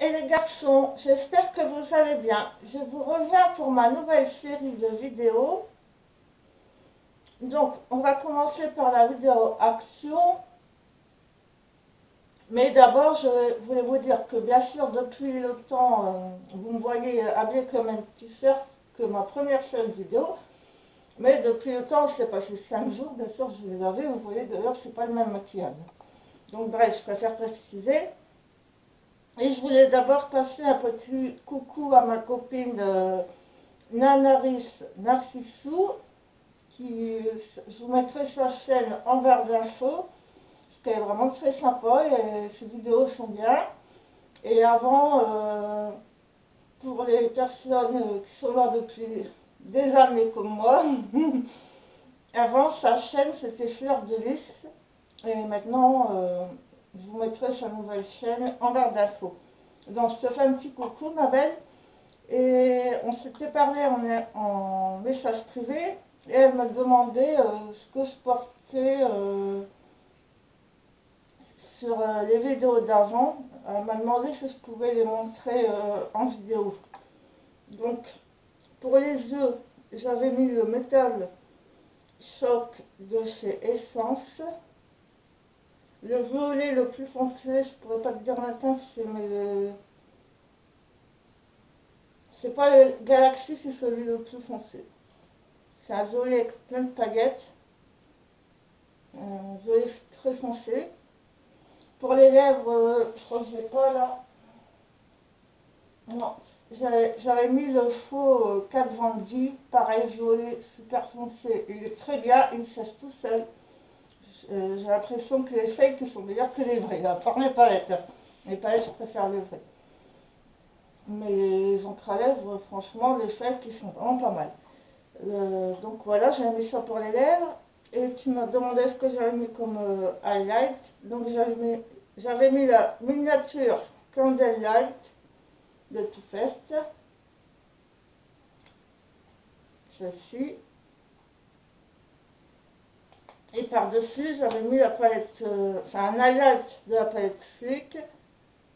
et les garçons, j'espère que vous allez bien. Je vous reviens pour ma nouvelle série de vidéos. Donc, on va commencer par la vidéo action. Mais d'abord, je voulais vous dire que bien sûr, depuis le temps, vous me voyez habillée comme un t-shirt que ma première chaîne vidéo. Mais depuis le temps, c'est passé 5 jours, bien sûr, je l'ai lavé. Vous voyez, d'ailleurs, c'est pas le même maquillage. Donc bref, je préfère préciser. Et je voulais d'abord passer un petit coucou à ma copine Nanaris Narcissou, je vous mettrai sa chaîne en barre d'infos, c'était vraiment très sympa et ses vidéos sont bien. Et avant, pour les personnes qui sont là depuis des années comme moi, avant sa chaîne c'était Fleur de Lys et maintenant je vous mettrai sa nouvelle chaîne en barre d'infos. Donc je te fais un petit coucou ma belle. Et on s'était parlé en message privé et elle me demandait ce que je portais sur les vidéos d'avant. Elle m'a demandé si je pouvais les montrer en vidéo. Donc pour les yeux, j'avais mis le Metal Shock de chez Essence. Le violet le plus foncé, je pourrais pas te dire la teinte, c'est pas le Galaxy, c'est celui le plus foncé. C'est un violet avec plein de paillettes. Un violet très foncé. Pour les lèvres, je crois que je l'ai pas là. Non. J'avais mis le faux 4 Vendy, pareil violet super foncé. Il est très bien, il sèche tout seul. J'ai l'impression que les fakes sont meilleurs que les vrais. À part les palettes. Les palettes, je préfère les vrais. Mais les encres à lèvres, franchement, les fakes, ils sont vraiment pas mal. Donc voilà, j'ai mis ça pour les lèvres. Et tu m'as demandé ce que j'avais mis comme highlight. Donc j'avais mis la miniature Candle Light de Too Faced. Celle-ci. Et par-dessus, j'avais mis la palette, enfin un highlight de la palette Slick.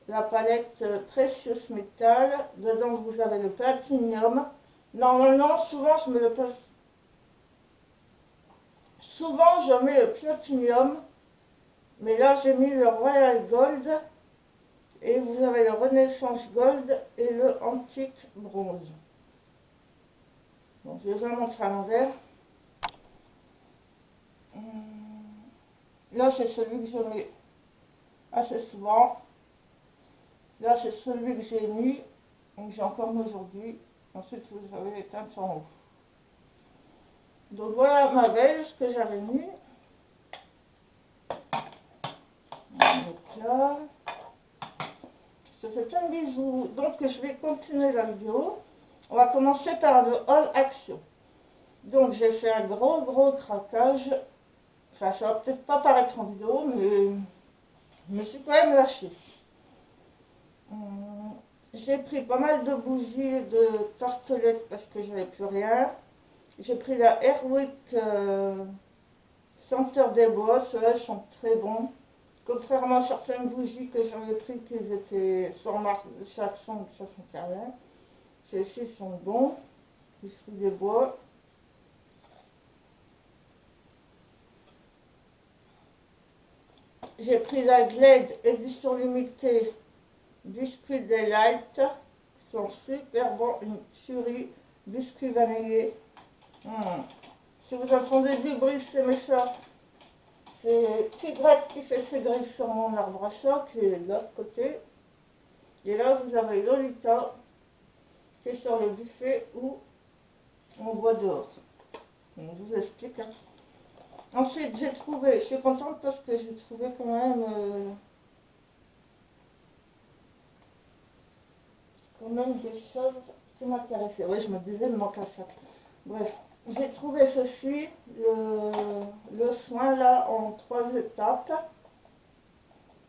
La palette Precious Metal. Dedans, vous avez le Platinum. Normalement, souvent, je mets le Platinum, mais là j'ai mis le Royal Gold et vous avez le Renaissance Gold et le Antique Bronze. Donc je vais vous montrer à l'envers. Là c'est celui que je mets assez souvent. Là c'est celui que j'ai mis et que j'ai encore mis aujourd'hui. Ensuite vous avez les teintes en haut. Donc voilà ma belle, ce que j'avais mis. Donc là, je te fais plein de bisous. Donc je vais continuer la vidéo. On va commencer par le haul action. Donc j'ai fait un gros craquage. Enfin ça va peut-être pas paraître en vidéo, mais je me suis quand même lâchée. J'ai pris pas mal de bougies et de tartelettes parce que j'avais plus rien. J'ai pris la Airwick Senteur des bois. Ceux-là sont très bons. Contrairement à certaines bougies que j'avais pris qui étaient sans marque de chaque son, ça sent rien. Celles-ci sont bons. Les fruits des bois. J'ai pris la Glade édition limitée Biscuit Delight. Ils sont super bons. Une tuerie. Biscuit vanillé. Si vous entendez du bruit, c'est mes chats. C'est Tigrette qui fait ses griffes sur mon arbre à chat qui est de l'autre côté. Et là, vous avez Lolita qui est sur le buffet où on voit dehors. Donc, je vous explique. Ensuite, j'ai trouvé, je suis contente parce que j'ai trouvé quand même des choses qui m'intéressaient. Oui, je me disais, il me manque un sac. Bref, j'ai trouvé ceci, le soin là en 3 étapes.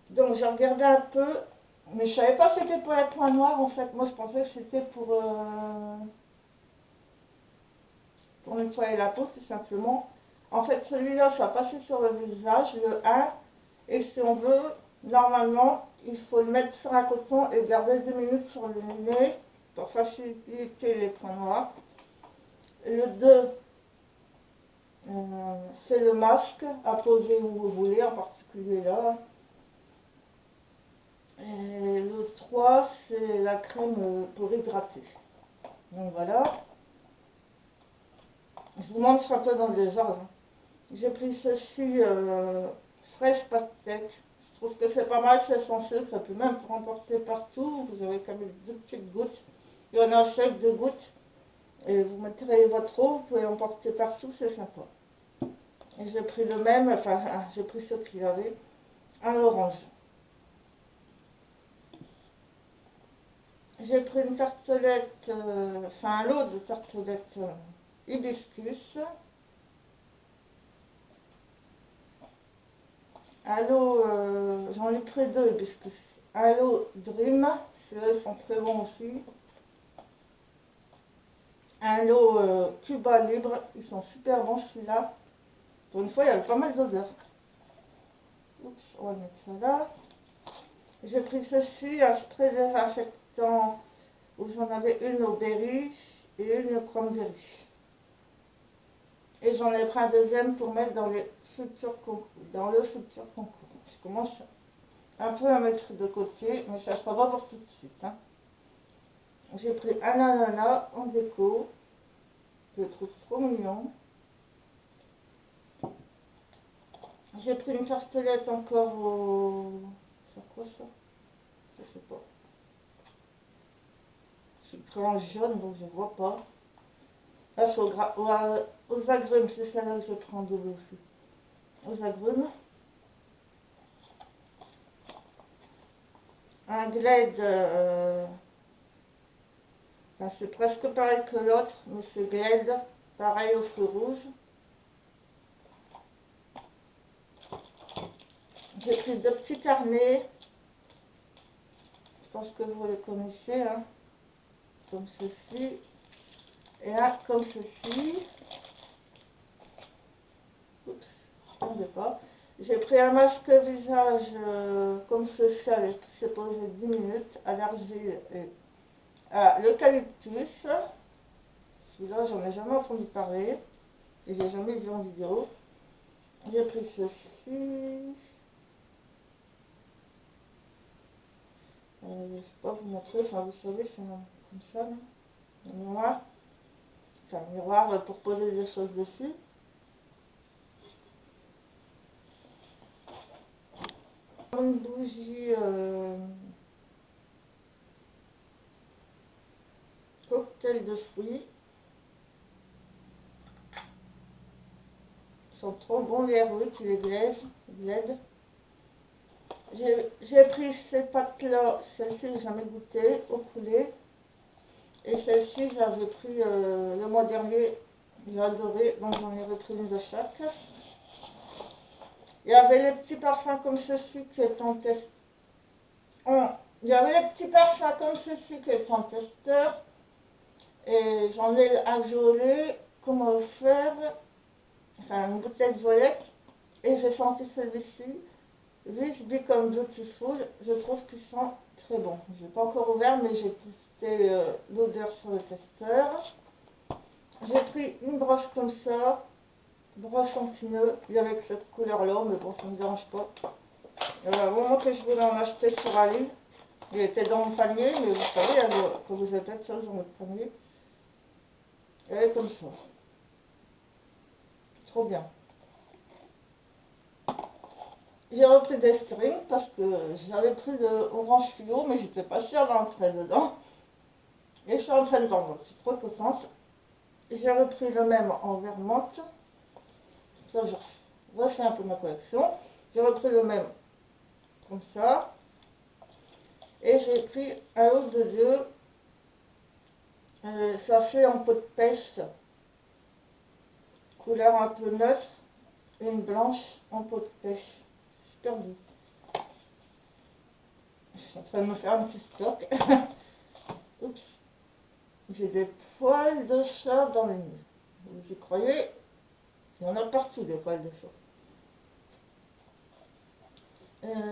Donc j'ai regardé un peu, mais je savais pas que c'était pour les points noirs en fait. Moi je pensais que c'était pour nettoyer la peau tout simplement. En fait celui-là ça passait sur le visage, le 1. Et si on veut, normalement, il faut le mettre sur un coton et garder 2 minutes sur le nez pour faciliter les points noirs. Le 2, c'est le masque à poser où vous voulez, en particulier là. Et le 3, c'est la crème pour hydrater. Donc voilà. Je vous montre un peu dans le désordre. J'ai pris ceci, fraise pastèque. Je trouve que c'est pas mal, c'est sans sucre. Et puis même pour emporter partout, vous avez quand même 2 petites gouttes. Il y en a 5, 2 gouttes. Et vous mettrez votre eau, vous pouvez emporter partout, c'est sympa. Et j'ai pris le même, enfin j'ai pris ce qu'il y avait, un orange. J'ai pris une tartelette, enfin un lot de tartelettes hibiscus. Un lot, j'en ai pris 2 hibiscus. Un lot Dream, ceux-là sont très bons aussi. Un lot Cuba Libre, ils sont super bons celui-là. Pour une fois, il y avait pas mal d'odeurs. Oups, on va mettre ça là. J'ai pris ceci, un spray désinfectant. Vous en avez une au berry et une au cranberry. Et j'en ai pris un deuxième pour mettre dans les futurs concours, dans le futur concours. Je commence un peu à mettre de côté, mais ça ne sera pas pour tout de suite. Hein. J'ai pris un ananas en déco. Je le trouve trop mignon. J'ai pris une tartelette encore au... C'est quoi ça? Je sais pas. C'est pris en jaune, donc je ne vois pas. Ah, c'est aux agrumes, c'est celle-là que je prends de l'eau aussi. Aux agrumes. Un Glade, enfin, c'est presque pareil que l'autre, mais c'est Glade, pareil aux fruits rouges. J'ai pris 2 petits carnets, je pense que vous les connaissez, hein, comme ceci, et un comme ceci. Oups, je ne pas. J'ai pris un masque visage comme ceci, qui s'est posé 10 minutes, à l'argile et à l'eucalyptus. Celui-là, j'en ai jamais entendu parler, et j'ai jamais vu en vidéo. J'ai pris ceci. Je ne vais pas vous montrer, enfin vous savez, c'est comme ça, là. Un miroir. Enfin, un miroir pour poser des choses dessus. Une bougie cocktail de fruits. Ils sont trop bons les rues, puis les glaides. J'ai pris ces pâtes-là, celle-ci j'ai jamais goûté, au poulet. Et celle-ci j'avais pris le mois dernier, j'ai adoré, donc j'en ai repris une de chaque. Il y avait les petits parfums comme ceci qui est en test. Il y avait les petits parfums comme ceci qui est en testeur. Et j'en ai un violet, comment faire, enfin une bouteille violette. Et j'ai senti celui-ci. This Become Beautiful, je trouve qu'ils sont très bons. Je n'ai pas encore ouvert, mais j'ai testé l'odeur sur le testeur. J'ai pris une brosse comme ça, brosse anti-nœud, avec cette couleur-là, mais bon, ça ne me dérange pas. Au moment que je voulais en acheter sur Ali, il était dans mon panier, mais vous savez, quand vous avez plein de choses dans votre panier, elle est comme ça. Trop bien. J'ai repris des strings parce que j'avais pris de orange fluo, mais j'étais pas sûre d'entrer dedans. Et je suis en train de d'en je suis trop contente. J'ai repris le même en vert menthe. Ça, je refais un peu ma collection. J'ai repris le même comme ça. Et j'ai pris un autre de Dieu. Ça fait en peau de pêche. Couleur un peu neutre. Et une blanche en peau de pêche. Super doux. Je suis en train de me faire un petit stock. Oups. J'ai des poils de chat dans les murs. Vous y croyez? Il y en a partout des poils de chat.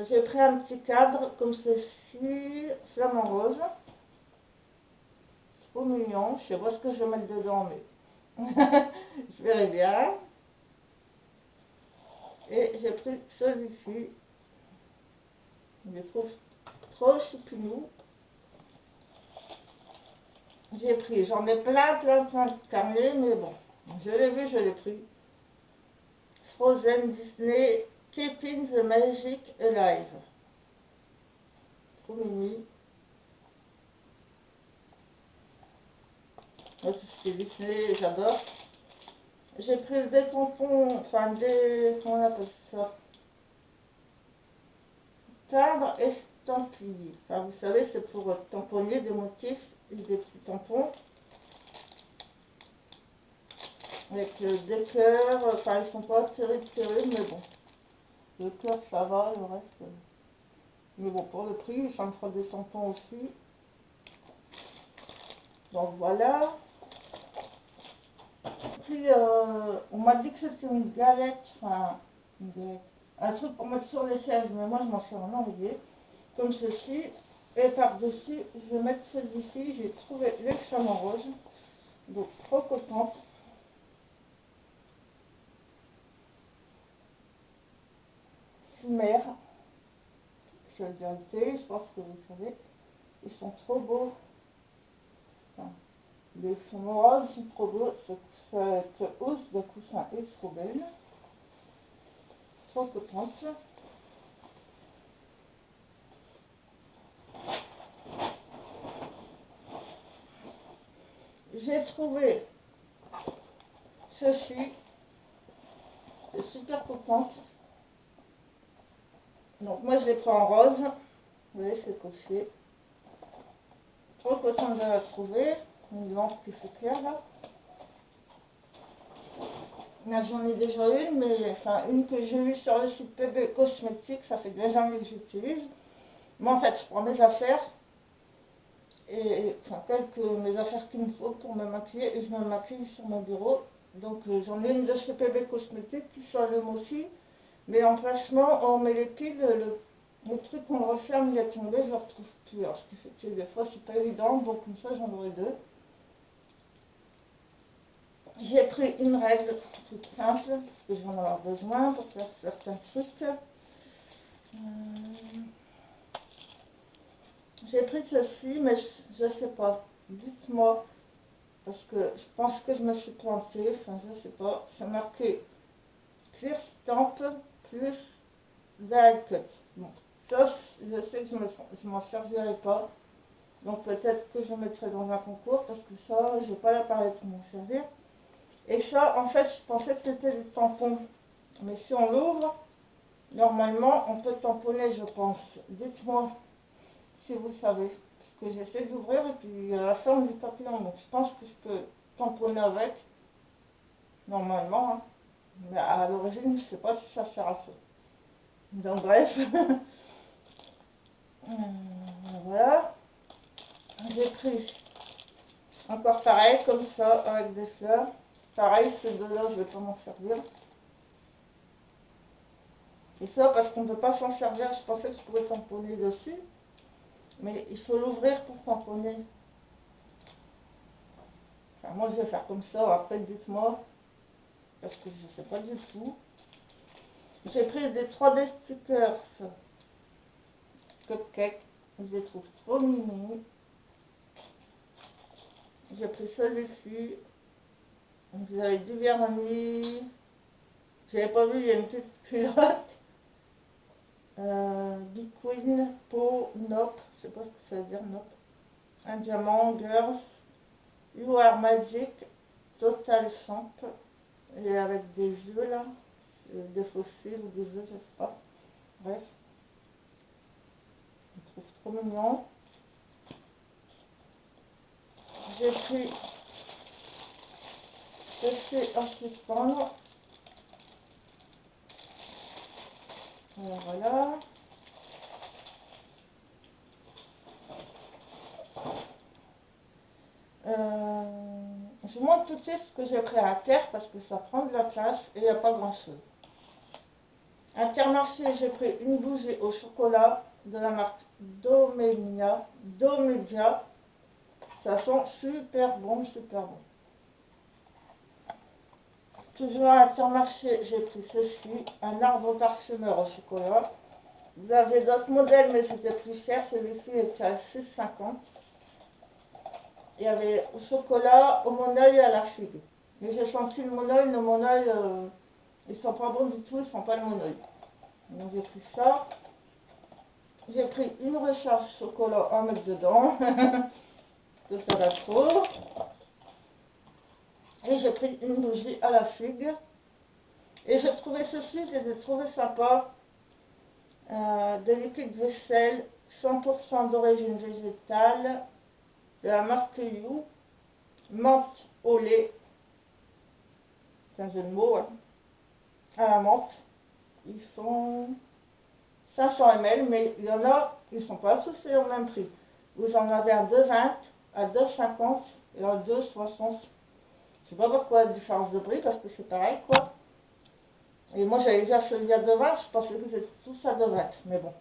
J'ai pris un petit cadre comme ceci, flamant rose. Trop mignon. Je sais pas ce que je vais mettre dedans, mais je verrai bien. Et j'ai pris celui-ci. Je le trouve trop choupinou. J'ai pris, j'en ai plein de carnets, mais bon, je l'ai vu, je l'ai pris. Frozen Disney Keeping the Magic Alive. Trop mimi. Moi, tout ce qui est Disney, j'adore. J'ai pris des tampons, enfin des, comment on appelle ça, timbres estampillés. Enfin, vous savez, c'est pour tamponner des motifs et des petits tampons. Avec des cœurs, enfin ils sont pas terribles, mais bon. Le cœur ça va, le reste. Mais bon, pour le prix, ça me fera des tampons aussi. Donc voilà. Puis on m'a dit que c'était une galette, enfin une galette, un truc pour mettre sur les chaises, mais moi je m'en suis en envoyé. Comme ceci. Et par-dessus, je vais mettre celui-ci. J'ai trouvé les flamants roses. Donc trop contente. Cimer. C'est bien thé, je pense que vous savez. Ils sont trop beaux. Enfin, les flamants roses sont trop beaux. Cette housse de coussin est trop belle. Trop contente. J'ai trouvé ceci. Je suis super contente. Donc moi je l'ai pris en rose. Vous voyez, c'est coché. Trop contente de la trouver. Une lampe qui s'éclaire là. Là j'en ai déjà une, mais enfin une que j'ai eue sur le site PB Cosmétiques, ça fait des années que j'utilise. Moi en fait je prends mes affaires, et enfin quelques mes affaires qu'il me faut pour me maquiller, et je me maquille sur mon bureau. Donc j'en ai une de chez PB Cosmétiques qui s'allume aussi, mais en placement on met les piles, le truc on le referme, il est tombé, je ne le retrouve plus. Alors ce qui fait que des fois c'est pas évident, donc comme ça j'en aurai deux. J'ai pris une règle toute simple, parce que je vais en avoir besoin pour faire certains trucs. J'ai pris ceci, mais je ne sais pas. Dites-moi, parce que je pense que je me suis plantée, enfin je ne sais pas. C'est marqué Clear Stamp plus Die Cut. Bon, ça je sais que je m'en servirai pas. Donc peut-être que je mettrai dans un concours, parce que ça, j'ai pas l'appareil pour m'en servir. Et ça, en fait, je pensais que c'était du tampon. Mais si on l'ouvre, normalement, on peut tamponner, je pense. Dites-moi si vous savez. Parce que j'essaie d'ouvrir et puis il y a la forme du papillon. Donc je pense que je peux tamponner avec, normalement. Hein. Mais à l'origine, je ne sais pas si ça sert à ça. Donc bref. Voilà. J'ai pris encore pareil, comme ça, avec des fleurs. Pareil, ces deux-là, je ne vais pas m'en servir. Et ça, parce qu'on ne peut pas s'en servir, je pensais que je pouvais tamponner dessus. Mais il faut l'ouvrir pour tamponner. Enfin, moi, je vais faire comme ça. Après, dites-moi. Parce que je ne sais pas du tout. J'ai pris des 3D stickers cupcake. Je les trouve trop mignons. J'ai pris celui-ci. Vous avez du vernis. J'avais pas vu, il y a une petite culotte. Big Queen, Peau, Nope. Je sais pas ce que ça veut dire, Nope. Un diamant, Girls. You Are Magic. Total Champ. Et avec des yeux là. Des fossiles ou des œufs, je sais pas. Bref. Je trouve trop mignon. J'ai pris ceci en suspendre. Voilà. Je vous montre tout de suite ce que j'ai pris à terre parce que ça prend de la place et il n'y a pas grand chose. Intermarché, j'ai pris une bougie au chocolat de la marque Domedia. Ça sent super bon, super bon. Toujours à Intermarché, j'ai pris ceci, un arbre parfumeur au chocolat. Vous avez d'autres modèles, mais c'était plus cher. Celui-ci était à 6,50. Il y avait au chocolat, au monoeil et à la figue. Mais j'ai senti le monoeil, ils sont pas bons du tout, ils sont pas le monoeil. Donc j'ai pris ça. J'ai pris une recharge chocolat à mettre dedans. De faire la trop. Et j'ai pris une bougie à la figue. Et j'ai trouvé ceci, j'ai trouvé sympa. Des liquides vaisselle 100% d'origine végétale de la marque You. Menthe au lait. C'est un jeu de mots, hein. À la menthe. Ils font 500 ml, mais il y en a, ils ne sont pas tous au même prix. Vous en avez à 2,20, à 2,50 et à 2,60. Je sais pas pourquoi la différence de prix, parce que c'est pareil, quoi. Et moi, j'avais vu à celui à 2,20, je pensais que vous êtes tous à 2,20, mais bon.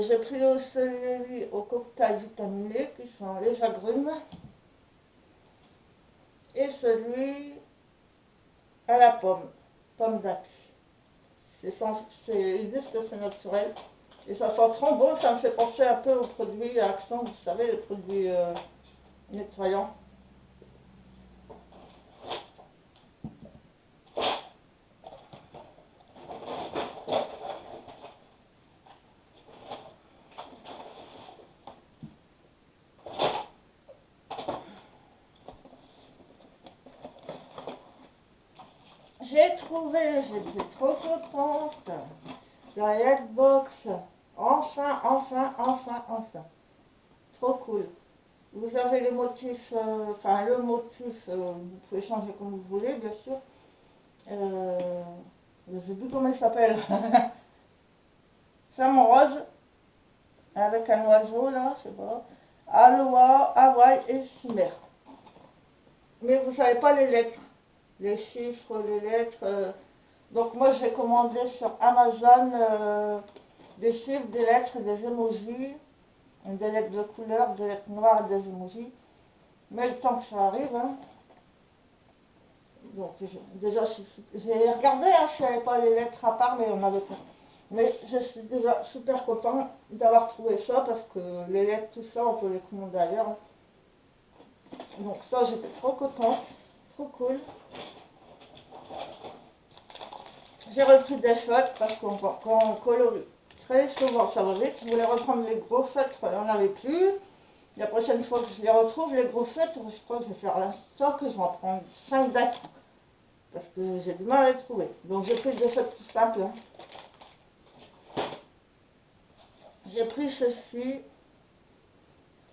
J'ai pris celui au cocktail vitaminé, qui sont les agrumes. Et celui à la pomme d'api. Ils disent que c'est naturel. Et ça sent trop bon, ça me fait penser un peu aux produits à Action, vous savez, les produits nettoyants. J'ai trouvé, j'étais trop contente, la Lightbox. Enfin. Trop cool. Vous avez le motif, vous pouvez changer comme vous voulez, bien sûr. Je ne sais plus comment il s'appelle. Femme rose, avec un oiseau là, je sais pas. Aloha, Hawaï et Cimer. Mais vous ne savez pas les lettres, les chiffres, les lettres. Donc moi j'ai commandé sur Amazon des chiffres, des lettres et des emojis. Des lettres de couleur, des lettres noires et des emojis. Mais le temps que ça arrive, hein. Donc déjà j'ai regardé s'il n'y avait pas les lettres à part, mais on avait pas. Mais je suis déjà super content d'avoir trouvé ça parce que les lettres, tout ça, on peut les commander ailleurs. Donc ça, j'étais trop contente, trop cool. J'ai repris des feutres parce qu'on quand on colorie très souvent, ça va vite. Je voulais reprendre les gros feutres, il n'y en avait plus. La prochaine fois que je les retrouve, les gros feutres, je crois que je vais faire la stock, je vais en prendre 5 d'un coup. Parce que j'ai du mal à les trouver. Donc j'ai pris des feutres tout simples. J'ai pris ceci,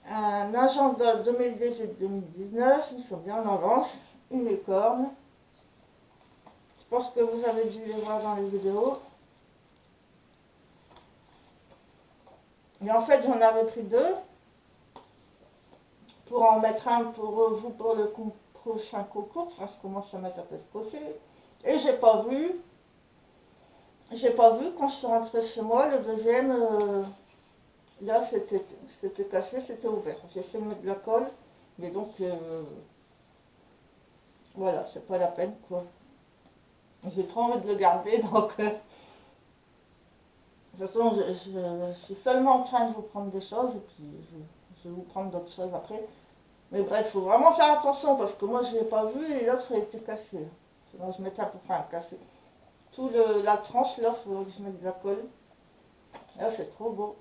un agenda 2018-2019, ils sont bien en avance, une licorne. Je pense que vous avez dû les voir dans les vidéos. Et en fait, j'en avais pris 2 pour en mettre un pour vous pour le prochain concours. Enfin, je commence à mettre un peu de côté. Et j'ai pas vu quand je suis rentrée chez moi, le deuxième, là c'était cassé, c'était ouvert. J'ai essayé de mettre de la colle, mais donc voilà, c'est pas la peine quoi. J'ai trop envie de le garder, donc de toute façon je suis seulement en train de vous prendre des choses et puis je vais vous prendre d'autres choses après. Mais bref, il faut vraiment faire attention parce que moi je l'ai pas vu et l'autre était cassé. Sinon je mettais enfin cassé. Tout la tranche là, il faut que je mette de la colle. Là c'est trop beau.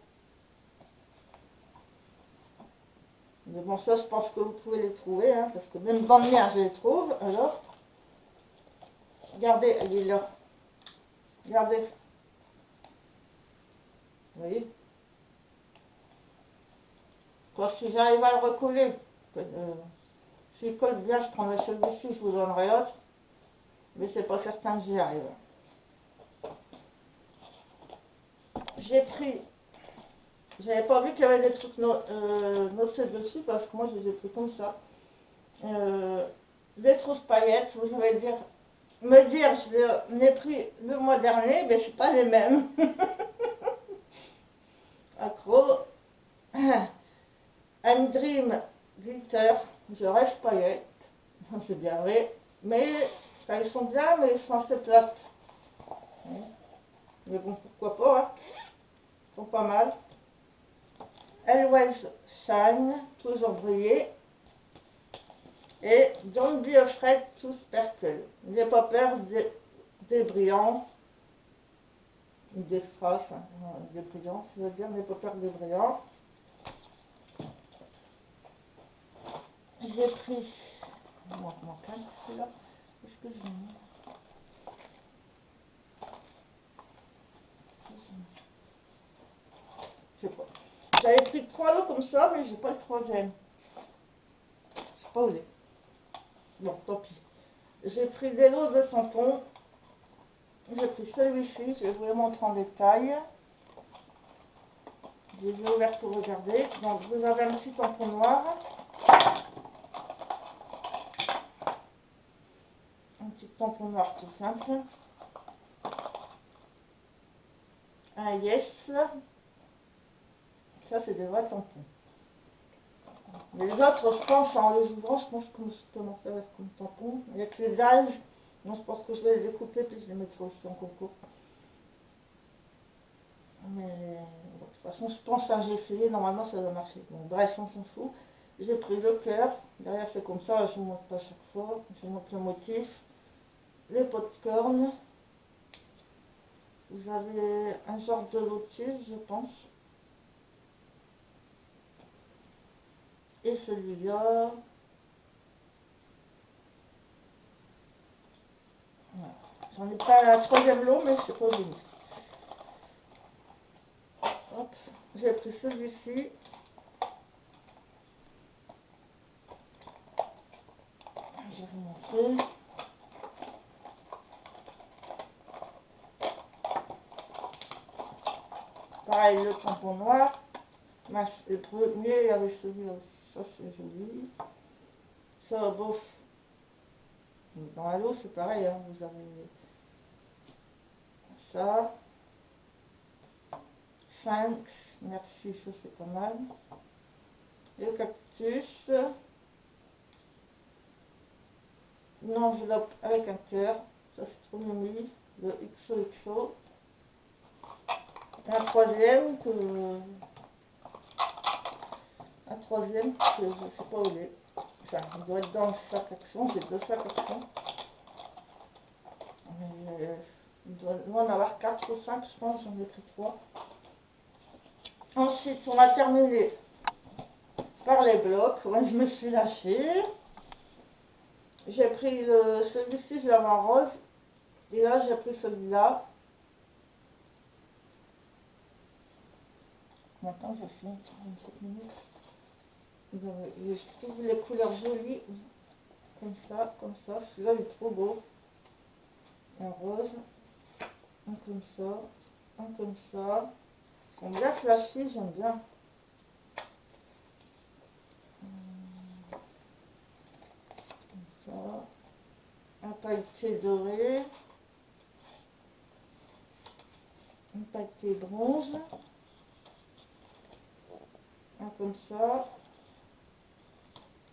Mais bon ça je pense que vous pouvez les trouver, hein, parce que même dans le mien je les trouve. Alors, regardez, elle est là. Regardez. Vous voyez? Quoi, si j'arrive à le recoller, s'il colle bien, je prendrai celui-ci, je vous donnerai l'autre. Mais c'est pas certain que j'y arrive. J'ai pris, j'avais pas vu qu'il y avait des trucs notés dessus parce que moi je les ai pris comme ça. Les trousses paillettes, vous allez dire me dire je l'ai pris le mois dernier, mais c'est pas les mêmes. Accro. And Dream Glitter, je rêve paillettes, c'est bien vrai, mais enfin, ils sont bien, mais ils sont assez plates. Mais bon, pourquoi pas, hein. Ils sont pas mal. Always Shine, toujours briller. Et Don't Be Afraid to Sparkle. N'aie pas peur des brillants, ou des strass, hein, des brillants, ça veut dire n'aie pas peur des brillants. J'ai pris, il manque un celui-là, qu'est-ce que j'ai mis? Je sais pas. J'avais pris 3 lots comme ça, mais j'ai pas le troisième. Je sais pas où il est. Bon, tant pis. J'ai pris des lots de tampons. J'ai pris celui-ci, je vais vous le montrer en détail. Je les ai ouverts pour regarder. Donc vous avez un petit tampon noir. Un petit tampon noir tout simple. Un Yes. Ça c'est des vrais tampons. Les autres, je pense, en les ouvrant, je pense que je peux m'en servir comme tampon. Il y a que les Daz. Donc je pense que je vais les découper puis je les mettrai aussi en concours. Mais bon, de toute façon, je pense que j'ai essayé, normalement ça doit marcher. Bon, bref, on s'en fout. J'ai pris le cœur. Derrière, c'est comme ça, je ne vous montre pas chaque fois. Je vous montre le motif. Les popcorn. Vous avez un genre de lotus, je pense. Et celui-là. Voilà. J'en ai pas un troisième lot, mais je ne sais pas où venir. Hop, j'ai pris celui-ci. Je vais vous montrer. Pareil, le tampon noir. Le premier, il y avait celui-là aussi. Ça, c'est joli. Ça, bof. Dans la lot, c'est pareil. Hein. Vous avez ça. Thanks. Merci, ça, c'est pas mal. Le cactus. Une enveloppe avec un cœur. Ça, c'est trop mimi. Le XOXO. Un troisième que je ne sais pas où il est. Enfin, il doit être dans le sac action. J'ai 2 sacs action. Il doit en avoir 4 ou 5, je pense. J'en ai pris 3. Ensuite, on a terminé par les blocs. Moi, je me suis lâchée. J'ai pris celui-ci, je l'avais en rose. Et là, j'ai pris celui-là. Maintenant, j'ai fini 37 minutes. Je trouve les couleurs jolies. Comme ça, comme ça. Celui-là, il est trop beau. Un rose. Un comme ça. Un comme ça. Ils sont bien flashy, j'aime bien. Comme ça. Un pailleté doré. Un pailleté bronze. Un comme ça.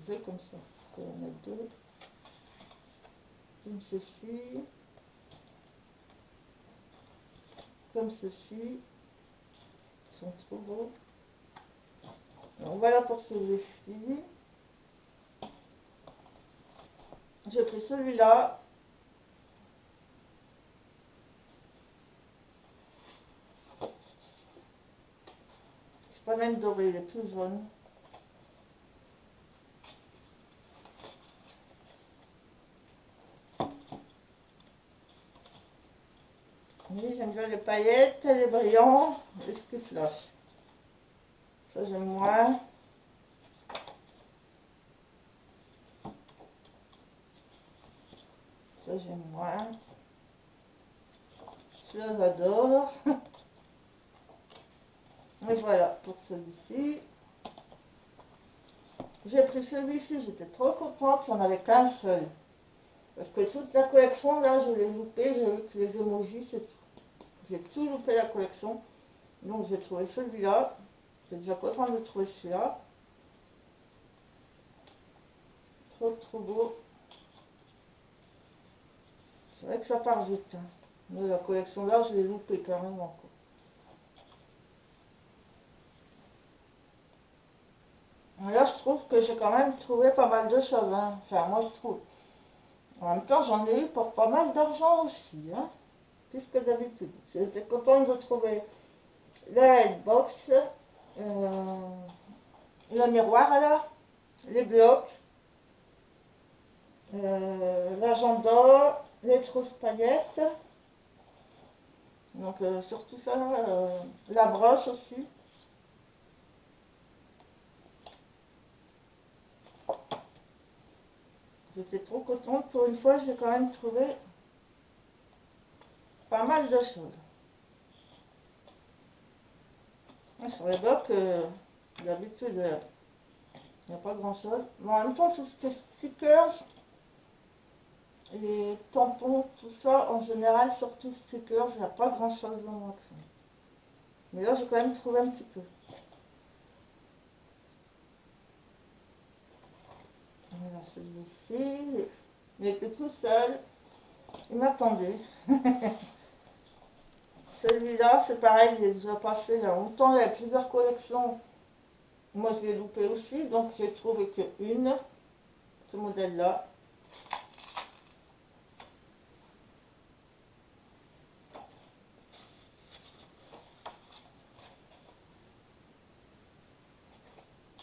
2 comme ça. Je vais en mettre 2. Comme ceci. Comme ceci. Ils sont trop beaux. Donc voilà pour celui-ci. J'ai pris celui-là. C'est pas même doré, il est plus jaune. Oui, j'aime bien les paillettes, les brillants, les flash. Ça j'aime moins. Ça j'aime moins. Celui-là j'adore. Et voilà pour celui-ci. J'ai pris celui-ci, j'étais trop contente, il n'y en avait qu'un seul. Parce que toute la collection, là, je l'ai loupé. J'ai vu que les emojis, c'est tout. J'ai tout loupé la collection. Donc j'ai trouvé celui-là. J'étais déjà contente de trouver celui-là. Trop trop beau. C'est vrai que ça part vite. Hein. Mais la collection là, je l'ai loupé carrément. Quoi. Là, je trouve que j'ai quand même trouvé pas mal de choses. Hein. Enfin, moi, je trouve. En même temps, j'en ai eu pour pas mal d'argent aussi. Hein. Plus que d'habitude. J'étais contente de trouver la headbox, le miroir là, les blocs, l'agenda, les trousses paillettes. Donc surtout ça, la brosse aussi. J'étais trop contente. Pour une fois, j'ai quand même trouvé pas mal de choses. Sur les blocs, d'habitude, il n'y a pas grand chose. Mais en même temps, tout ce qui est stickers et tampons, tout ça, en général, surtout stickers, il n'y a pas grand chose dans mon action. Mais là, j'ai quand même trouvé un petit peu. Voilà, celui-ci, il était tout seul. Il m'attendait. Celui-là, c'est pareil, il est déjà passé il y a longtemps. Il y a plusieurs collections. Moi, je l'ai loupé aussi, donc j'ai trouvé que une, ce modèle-là.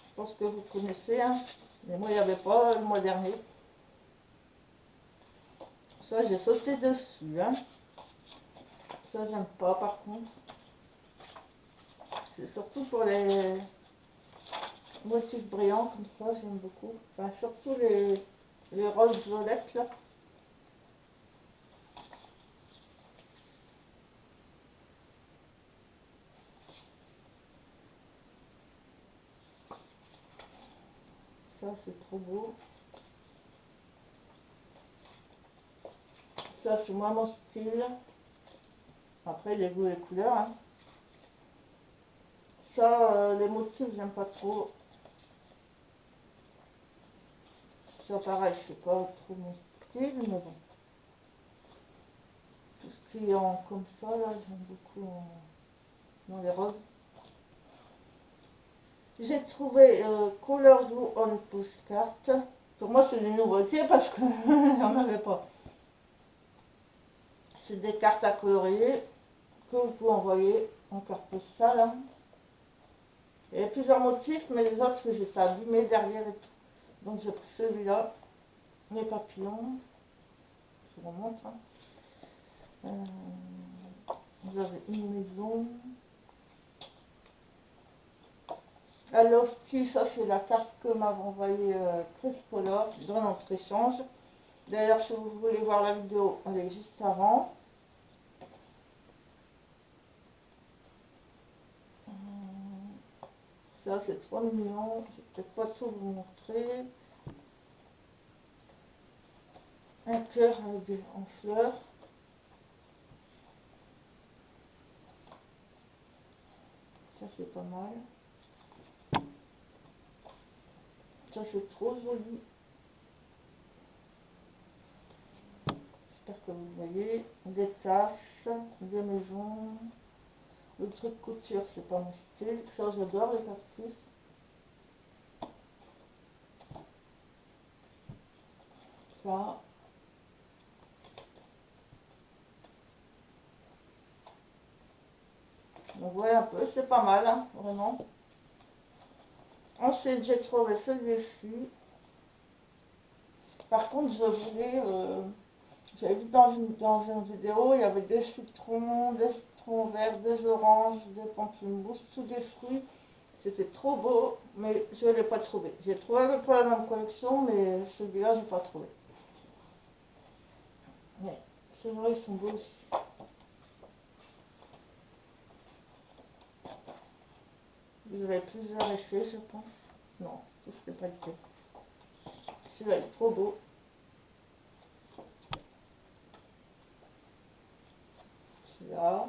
Je pense que vous connaissez, hein. Mais moi, il n'y avait pas le mois dernier. Ça, j'ai sauté dessus, hein. Ça, j'aime pas, par contre. C'est surtout pour les motifs brillants, comme ça, j'aime beaucoup. Enfin, surtout les roses violettes, là. Ça, c'est trop beau. Ça, c'est moi mon style. Après, les goûts et les couleurs. Hein. Ça, les motifs, j'aime pas trop. Ça, pareil, c'est pas trop mon style, mais bon. Tout ce qui est en comme ça, là, j'aime beaucoup dans les roses. J'ai trouvé Color Do on Postcard. Pour moi, c'est des nouveautés parce que j'en avais pas. C'est des cartes à colorier que vous pouvez envoyer en carte postale. Hein. Il y a plusieurs motifs, mais les autres, ils étaient abîmés derrière et tout. Donc j'ai pris celui-là, les papillons. Je vous montre. Hein. Vous avez une maison. La Lofty, ça c'est la carte que m'avait envoyée Chris Color dans notre échange. D'ailleurs, si vous voulez voir la vidéo, elle est juste avant. Ça, c'est 3 millions. Je vais peut-être pas tout vous montrer. Un cœur en fleurs. Ça, c'est pas mal. Ça, c'est trop joli. J'espère que vous voyez. Des tasses, des maisons. Le truc couture, c'est pas mon style. Ça, j'adore les cactus. Ça. Donc, voilà un peu, c'est pas mal, hein, vraiment. Ensuite, j'ai trouvé celui-ci. Par contre, je voulais... j'avais vu dans une vidéo, il y avait des citrons verts, des oranges, des pamplemousses, tous des fruits. C'était trop beau, mais je ne l'ai pas trouvé. J'ai trouvé à peu près la même collection, mais celui-là, je n'ai pas trouvé. Mais c'est vrai, ils sont beaux aussi. Vous avez plusieurs effets, je pense. Non, c'est tout ce n'est pas le fait. Celui-là est trop beau. Voilà.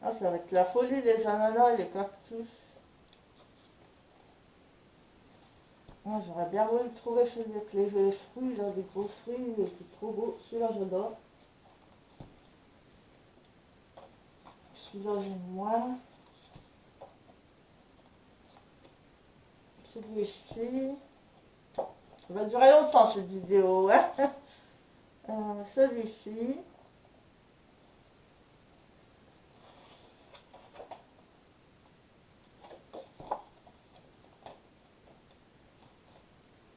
Ah, ça va être la folie, les ananas et les cactus. Moi, j'aurais bien voulu trouver celui avec les fruits, là, des gros fruits, qui est trop beau. Celui-là, j'adore. Celui-là, j'aime moins. Celui-ci. Ça va durer longtemps, cette vidéo, hein. Celui-ci.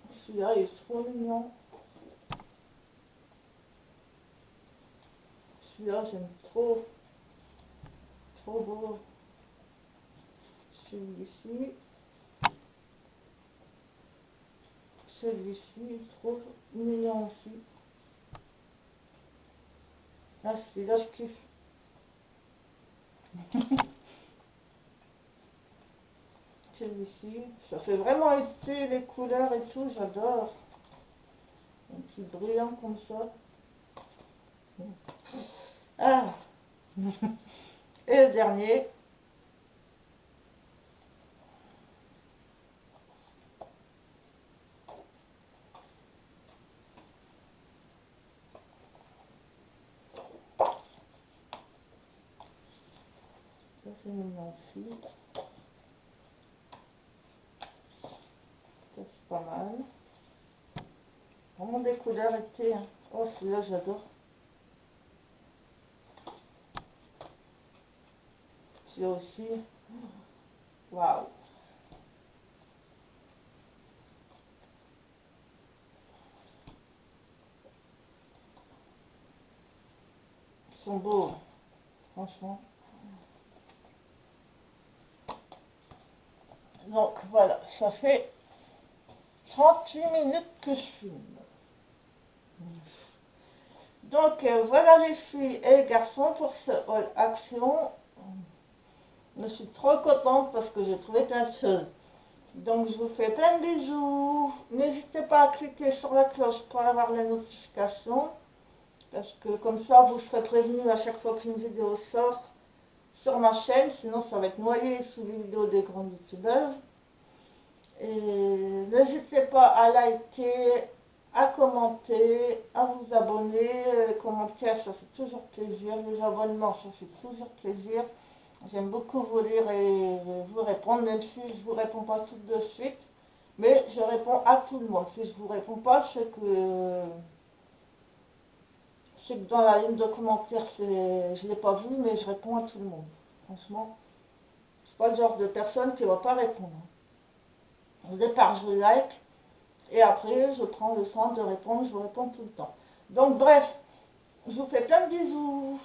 Celui-là, il est trop mignon. Celui-là, j'aime trop. Trop beau. Celui-ci. Celui-ci, trop mignon aussi. Ah, celui-là, je kiffe. Celui-ci, ça fait vraiment été les couleurs et tout, j'adore. Un petit brillant comme ça. Ah. Et le dernier. Ça, c'est mignon aussi. Ça, c'est pas mal. Vraiment des couleurs été. Hein. Oh, celui-là, j'adore. Celui-là aussi. Waouh. Ils sont beaux, franchement. Donc voilà, ça fait 38 minutes que je filme. Donc voilà les filles et les garçons pour ce haul action. Je suis trop contente parce que j'ai trouvé plein de choses. Donc je vous fais plein de bisous. N'hésitez pas à cliquer sur la cloche pour avoir les notifications. Parce que comme ça vous serez prévenus à chaque fois qu'une vidéo sort sur ma chaîne. Sinon ça va être noyé sous les vidéos des grandes youtubeuses. Et n'hésitez pas à liker, à commenter, à vous abonner. Les commentaires, ça fait toujours plaisir. Les abonnements, ça fait toujours plaisir. J'aime beaucoup vous lire et vous répondre, même si je ne vous réponds pas tout de suite. Mais je réponds à tout le monde. Si je ne vous réponds pas, c'est que dans la ligne de commentaires, je ne l'ai pas vu, mais je réponds à tout le monde. Franchement, je ne suis pas le genre de personne qui ne va pas répondre. Au départ, je like. Et après, je prends le soin de répondre, je vous réponds tout le temps. Donc bref, je vous fais plein de bisous.